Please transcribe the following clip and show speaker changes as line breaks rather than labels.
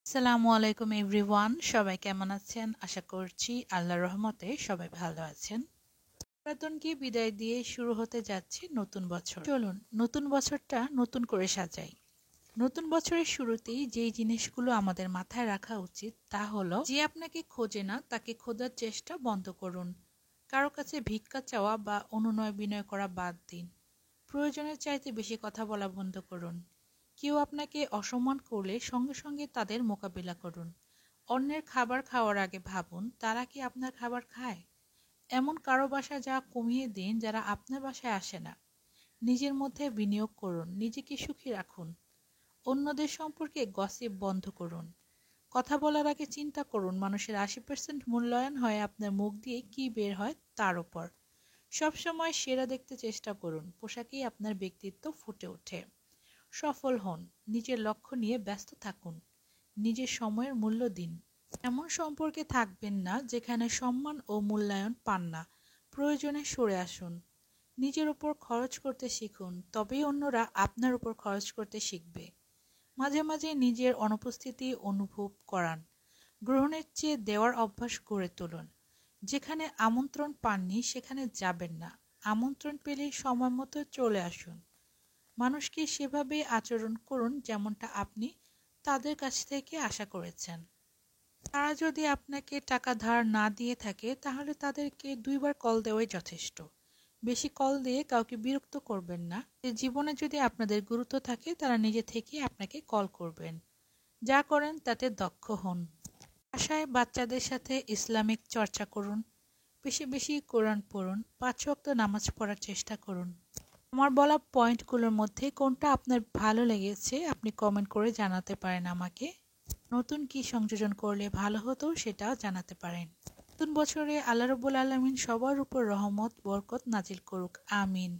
আসসালামু আলাইকুম এভরিওয়ান, সবাই কেমন আছেন? আশা করছি আল্লাহর রহমতে সবাই ভালো আছেন। পুরাতনকে বিদায় দিয়ে শুরু হতে যাচ্ছে নতুন বছর। চলুন নতুন বছরটা নতুন করে সাজাই। নতুন বছরের শুরুতেই যেই জিনিসগুলো আমাদের মাথায় রাখা উচিত তা হলো, যে আপনাকে খোঁজে না তাকে খোঁজার চেষ্টা বন্ধ করুন। কারো কাছে ভিক্ষা চাওয়া বা অনুনয় বিনয় করা বাদ দিন। প্রয়োজনের চাইতে বেশি কথা বলা বন্ধ করুন। কেউ আপনাকে অসম্মান করলে সঙ্গে সঙ্গে তাদের মোকাবিলা করুন। অন্যের খাবার খাওয়ার আগে ভাবুন, তারা কি আপনার খাবার খায়? এমন কারো বাসায় যাওয়া কমিয়ে দিন যারা আপনার বাসায় আসে না। নিজের মধ্যে বিনিয়োগ করুন, নিজেকে সুখী রাখুন। অন্যদের সম্পর্কে গসিপ বন্ধ করুন। কথা বলার আগে চিন্তা করুন, মানুষের ৮০% মূল্যায়ন হয় আপনার মুখ দিয়ে কি বের হয় তার উপর। সবসময় সেরা দেখতে চেষ্টা করুন, পোশাকেই আপনার ব্যক্তিত্ব ফুটে ওঠে। সফল হন, নিজের লক্ষ্য নিয়ে ব্যস্ত থাকুন, নিজের সময়ের মূল্য দিন। এমন সম্পর্কে থাকবেন না যেখানে সম্মান ও মূল্যায়ন পান না। প্রয়োজনে সরে আসুন। নিজের উপর খরচ করতে শিখুন, তবেই অন্যরা আপনার উপর খরচ করতে শিখবে। মাঝে মাঝে নিজের অনুপস্থিতি অনুভব করান। গ্রহণের চেয়ে দেওয়ার অভ্যাস গড়ে তুলুন। যেখানে আমন্ত্রণ পাননি সেখানে যাবেন না। আমন্ত্রণ পেলেই সময় মতো চলে আসুন। মানুষকে সেভাবে আচরণ করুন যেমনটা আপনি তাদের কাছ থেকে আশা করেছেন। তারা যদি আপনাকে টাকা ধার না দিয়ে থাকে তাহলে তাদেরকে ২ বার কল দেওয়াই যথেষ্ট। বেশি কল দিয়ে কাউকে বিরক্ত করবেন না। জীবনে যদি আপনাদের গুরুত্ব থাকে তারা নিজে থেকেই আপনাকে কল করবেন। যা করেন তাতে দক্ষ হন। বাসায় বাচ্চাদের সাথে ইসলামিক চর্চা করুন। বেশি বেশি কোরআন পড়ুন। ৫ ওয়াক্ত নামাজ পড়ার চেষ্টা করুন। আমার বলা পয়েন্টগুলোর মধ্যে কোনটা আপনার ভালো লেগেছে আপনি কমেন্ট করে জানাতে পারেন আমাকে। নতুন কি সংযোজন করলে ভালো হতো সেটাও জানাতে পারেন। নতুন বছরে আল্লাহ রাব্বুল আলামিন সবার উপর রহমত বরকত নাজিল করুক, আমিন।